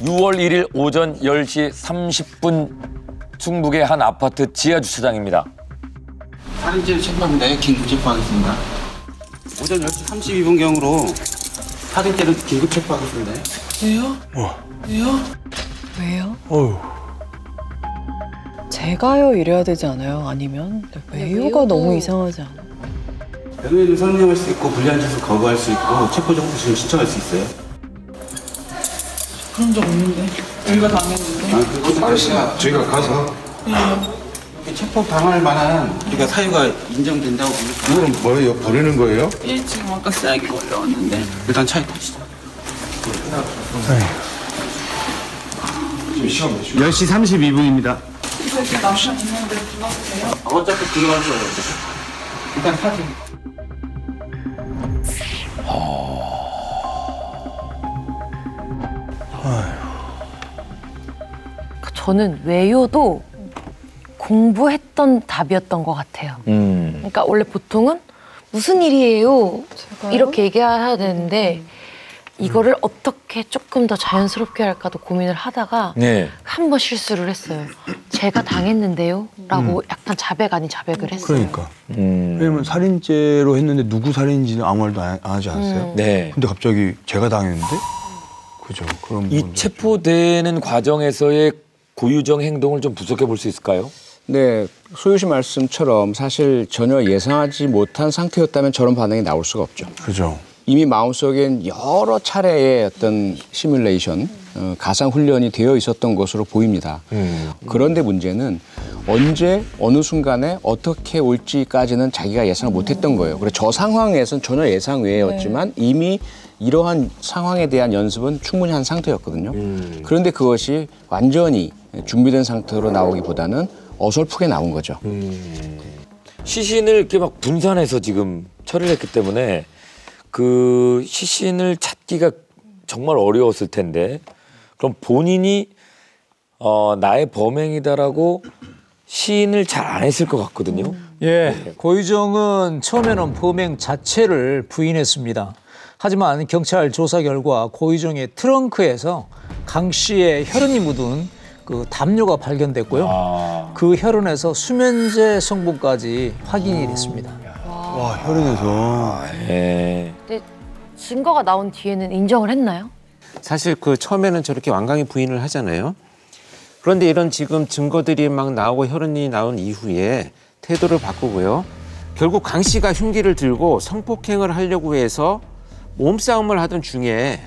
6월 1일 오전 10시 30분 충북의 한 아파트 지하 주차장입니다. 살인죄 체포합니다. 긴급 체포하겠습니다. 오전 10시 32분경으로 살인죄로 긴급 체포하겠습니다. 왜요? 왜요? 왜요? 어휴. 제가요 이래야 되지 않아요? 아니면 왜요가 너무 이상하지 않아? 변호인은 설명할 수 있고 불리한 짓을 거부할 수 있고 체포 정보를 신청할 수 있어요. 그런 적 없는데. 저희가 당했는데. 아저씨가 저희가 가서 체포 당할 만한 우리가 사유가 인정된다고 봅니까? 이거는 뭐예요? 버리는 거예요? 예, 지금 아까 쌀기 걸려왔는데. 일단 차에 타시죠. 지금 시간 몇 시요? 10시 32분입니다. 이렇게 남편 있는데 불러주세요. 어차피 들어가서 일단 타세요. 저는 왜요도 공부했던 답이었던 것 같아요. 그러니까 원래 보통은 무슨 일이에요? 제가요? 이렇게 얘기해야 되는데 이거를 어떻게 조금 더 자연스럽게 할까도 고민을 하다가 네. 한 번 실수를 했어요. 제가 당했는데요? 라고 약간 자백 아닌 자백을 했어요. 그러니까. 왜냐면 살인죄로 했는데 누구 살인지는 아무 말도 안 하지 않았어요? 네. 근데 갑자기 제가 당했는데? 그죠. 그런 이 부분도 체포되는 과정에서의 고유정 행동을 좀 분석해 볼 수 있을까요? 네, 소유 씨 말씀처럼 사실 전혀 예상하지 못한 상태였다면 저런 반응이 나올 수가 없죠. 그죠. 이미 마음속엔 여러 차례의 어떤 시뮬레이션, 가상 훈련이 되어 있었던 것으로 보입니다. 그런데 문제는 언제 어느 순간에 어떻게 올지까지는 자기가 예상을 못했던 거예요. 그래서 저 상황에서는 전혀 예상 외였지만 이미 이러한 상황에 대한 연습은 충분히 한 상태였거든요. 그런데 그것이 완전히 준비된 상태로 나오기보다는 어설프게 나온 거죠. 시신을 이렇게 막 분산해서 지금 처리를 했기 때문에 그 시신을 찾기가 정말 어려웠을 텐데 그럼 본인이 나의 범행이다라고 시인을 잘 안 했을 것 같거든요. 예, 고유정은 처음에는 범행 자체를 부인했습니다. 하지만 경찰 조사 결과 고유정의 트렁크에서 강 씨의 혈흔이 묻은 그 담요가 발견됐고요. 그 혈흔에서 수면제 성분까지 확인이 됐습니다. 와, 혈흔에서. 네. 근데 증거가 나온 뒤에는 인정을 했나요? 사실 그 처음에는 저렇게 완강히 부인을 하잖아요. 그런데 이런 지금 증거들이 막 나오고 혈흔이 나온 이후에 태도를 바꾸고요. 결국 강 씨가 흉기를 들고 성폭행을 하려고 해서 몸싸움을 하던 중에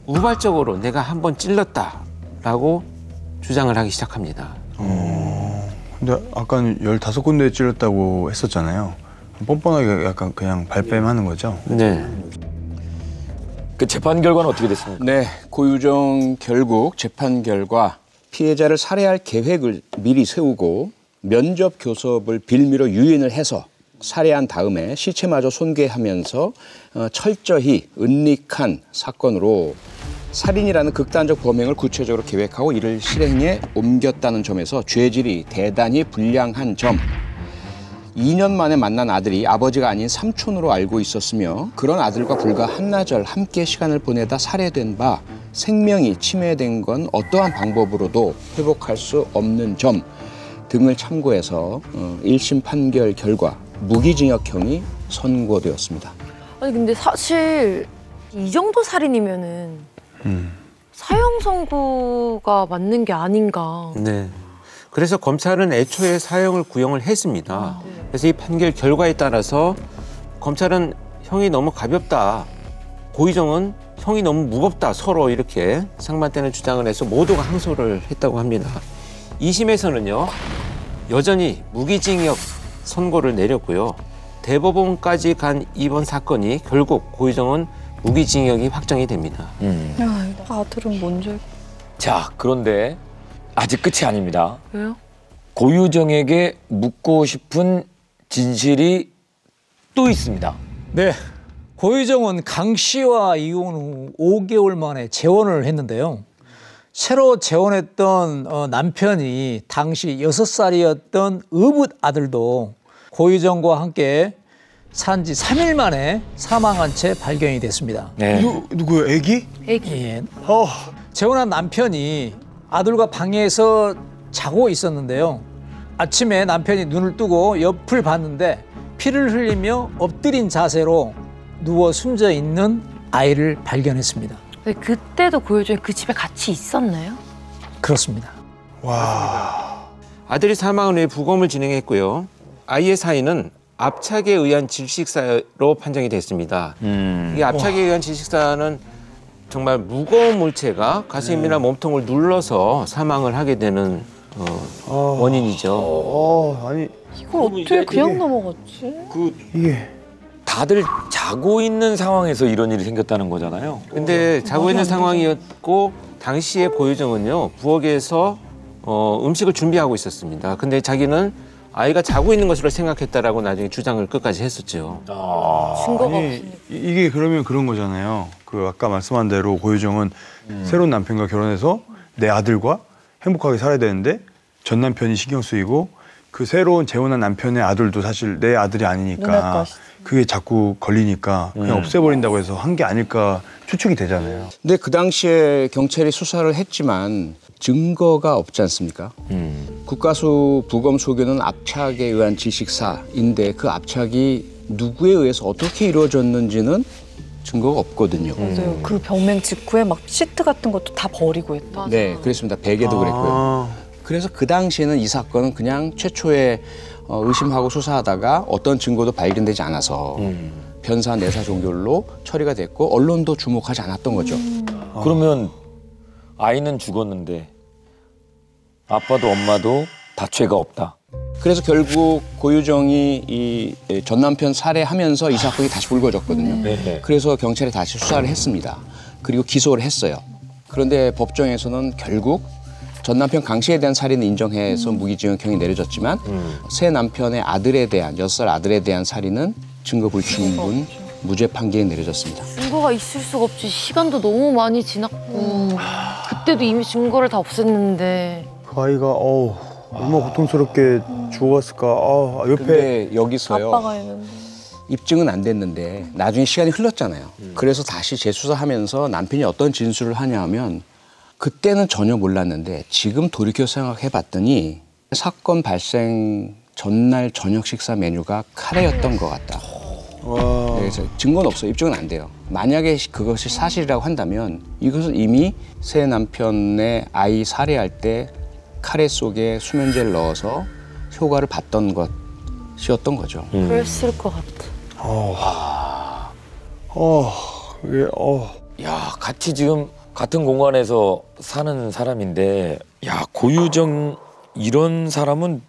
우발적으로 내가 한번 찔렀다라고 주장을 하기 시작합니다. 근데 아까는 15군데 찔렀다고 했었잖아요. 뻔뻔하게 약간 그냥 발뺌하는 거죠? 네. 그 재판 결과는 어떻게 됐습니까? 네, 고유정 결국 재판 결과 피해자를 살해할 계획을 미리 세우고 면접 교섭을 빌미로 유인을 해서 살해한 다음에 시체마저 손괴하면서 철저히 은닉한 사건으로 살인이라는 극단적 범행을 구체적으로 계획하고 이를 실행에 옮겼다는 점에서 죄질이 대단히 불량한 점. 2년 만에 만난 아들이 아버지가 아닌 삼촌으로 알고 있었으며 그런 아들과 불과 한나절 함께 시간을 보내다 살해된 바 생명이 침해된 건 어떠한 방법으로도 회복할 수 없는 점 등을 참고해서 1심 판결 결과 무기징역형이 선고되었습니다. 아니 근데 사실 이 정도 살인이면은 사형 선고가 맞는 게 아닌가. 네. 그래서 검찰은 애초에 사형을 구형을 했습니다. 그래서 이 판결 결과에 따라서 검찰은 형이 너무 가볍다. 고유정은 형이 너무 무겁다. 서로 이렇게 상반되는 주장을 해서 모두가 항소를 했다고 합니다. 2심에서는요. 여전히 무기징역 선고를 내렸고요. 대법원까지 간 이번 사건이 결국 고유정은 무기징역이 확정이 됩니다. 야, 아들은 뭔지. 자, 그런데 아직 끝이 아닙니다. 왜요? 고유정에게 묻고 싶은 진실이 또 있습니다. 네, 고유정은 강 씨와 이혼 후 5개월 만에 재혼을 했는데요. 새로 재혼했던 남편이 당시 6살이었던 의붓 아들도 고유정과 함께 산 지 3일 만에 사망한 채 발견이 됐습니다. 네. 누구요? 애기? 애기. 예. 재혼한 남편이 아들과 방에서 자고 있었는데요. 아침에 남편이 눈을 뜨고 옆을 봤는데 피를 흘리며 엎드린 자세로 누워 숨져 있는 아이를 발견했습니다. 근데 그때도 고유정이 그 집에 같이 있었나요? 그렇습니다. 아들이 사망을 위해 부검을 진행했고요. 아이의 사인은 압착에 의한 질식사로 판정이 됐습니다. 이 압착에 의한 질식사는 정말 무거운 물체가 가슴이나 몸통을 눌러서 사망을 하게 되는 원인이죠. 아니 이걸 어떻게 그냥 넘어갔지? 이게 다들 자고 있는 상황에서 이런 일이 생겼다는 거잖아요. 근데 자고 있는 상황이었고 당시에 고유정은요 부엌에서 음식을 준비하고 있었습니다. 근데 자기는 아이가 자고 있는 것으로 생각했다라고 나중에 주장을 끝까지 했었죠. 증거가 아니, 없으니까. 이게 그러면 그런 거잖아요. 그 아까 말씀한 대로 고유정은 새로운 남편과 결혼해서 내 아들과 행복하게 살아야 되는데 전 남편이 신경 쓰이고 그 새로운 재혼한 남편의 아들도 사실 내 아들이 아니니까 그게 자꾸 걸리니까 그냥 없애버린다고 해서 한 게 아닐까 추측이 되잖아요. 근데 그 당시에 경찰이 수사를 했지만 증거가 없지 않습니까? 국가수 부검 소견은 압착에 의한 질식사인데 그 압착이 누구에 의해서 어떻게 이루어졌는지는 증거가 없거든요. 맞아요. 그 병명 직후에 막 시트 같은 것도 다 버리고 했다. 네, 그렇습니다. 베개도 그랬고요. 그래서 그 당시에는 이 사건은 그냥 최초에 의심하고 수사하다가 어떤 증거도 발견되지 않아서 변사 내사 종결로 처리가 됐고 언론도 주목하지 않았던 거죠. 그러면 아이는 죽었는데 아빠도 엄마도 다죄가 없다. 그래서 결국 고유정이 이 전 남편 살해하면서 이 사건이 다시 불거졌거든요. 네. 그래서 경찰이 다시 수사를 했습니다. 그리고 기소를 했어요. 그런데 법정에서는 결국 전 남편 강 씨에 대한 살인을 인정해서 무기징역형이 내려졌지만 새 남편의 아들에 대한 6살 아들에 대한 살인은 증거 불충분 무죄 판결이 내려졌습니다. 증거가 있을 수가 없지. 시간도 너무 많이 지났고 그때도 이미 증거를 다 없앴는데. 그 아이가 얼마나 고통스럽게 죽었을까. 옆에 근데 여기서요. 아빠가 했는데. 입증은 안 됐는데 나중에 시간이 흘렀잖아요. 그래서 다시 재수사하면서 남편이 어떤 진술을 하냐 하면 그때는 전혀 몰랐는데 지금 돌이켜 생각해봤더니 사건 발생 전날 저녁 식사 메뉴가 카레였던 것 같다. 그래서 증거는 없어요. 입증은 안 돼요. 만약에 그것이 사실이라고 한다면 이것은 이미 새 남편의 아이 살해할 때 카레 속에 수면제를 넣어서 효과를 봤던 것이었던 거죠. 그랬을 것 같아. 야, 같이 지금 같은 공간에서 사는 사람인데, 야, 고유정 이런 사람은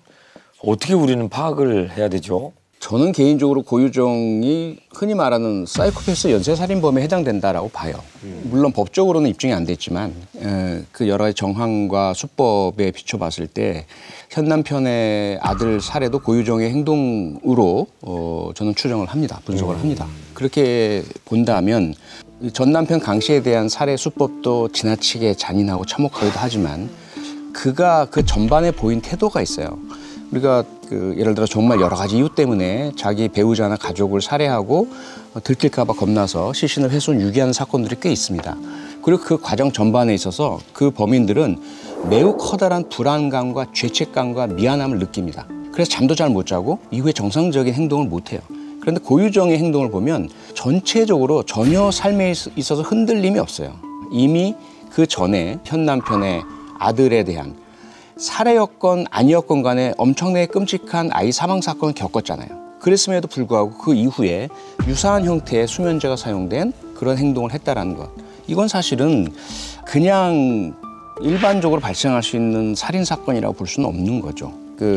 어떻게 우리는 파악을 해야 되죠? 저는 개인적으로 고유정이 흔히 말하는 사이코패스 연쇄살인범에 해당된다라고 봐요. 물론 법적으로는 입증이 안 됐지만 그 여러 가지 정황과 수법에 비춰봤을 때 현 남편의 아들 살해도 고유정의 행동으로 저는 추정을 합니다. 분석을 합니다. 그렇게 본다면 전 남편 강 씨에 대한 살해 수법도 지나치게 잔인하고 참혹하기도 하지만 그가 그 전반에 보인 태도가 있어요. 우리가 예를 들어 정말 여러 가지 이유 때문에 자기 배우자나 가족을 살해하고 들킬까 봐 겁나서 시신을 훼손 유기하는 사건들이 꽤 있습니다. 그리고 그 과정 전반에 있어서 그 범인들은 매우 커다란 불안감과 죄책감과 미안함을 느낍니다. 그래서 잠도 잘 못 자고 이후에 정상적인 행동을 못 해요. 그런데 고유정의 행동을 보면 전체적으로 전혀 삶에 있어서 흔들림이 없어요. 이미 그 전에 현 남편의 아들에 대한 살해였건 아니었건 간에 엄청나게 끔찍한 아이 사망 사건을 겪었잖아요. 그랬음에도 불구하고 그 이후에 유사한 형태의 수면제가 사용된 그런 행동을 했다라는 것. 이건 사실은 그냥 일반적으로 발생할 수 있는 살인 사건이라고 볼 수는 없는 거죠.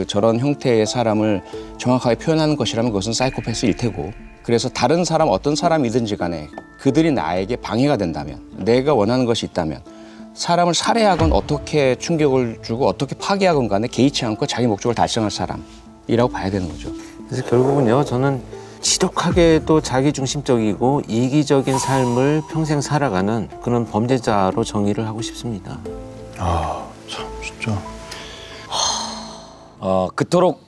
저런 형태의 사람을 정확하게 표현하는 것이라면 그것은 사이코패스일 테고, 그래서 다른 사람 어떤 사람이든지 간에 그들이 나에게 방해가 된다면, 내가 원하는 것이 있다면 사람을 살해하건 어떻게 충격을 주고 어떻게 파괴하건 간에 개의치 않고 자기 목적을 달성할 사람이라고 봐야 되는 거죠. 그래서 결국은요, 저는 지독하게도 자기중심적이고 이기적인 삶을 평생 살아가는 그런 범죄자로 정의를 하고 싶습니다. 참 진짜. 그토록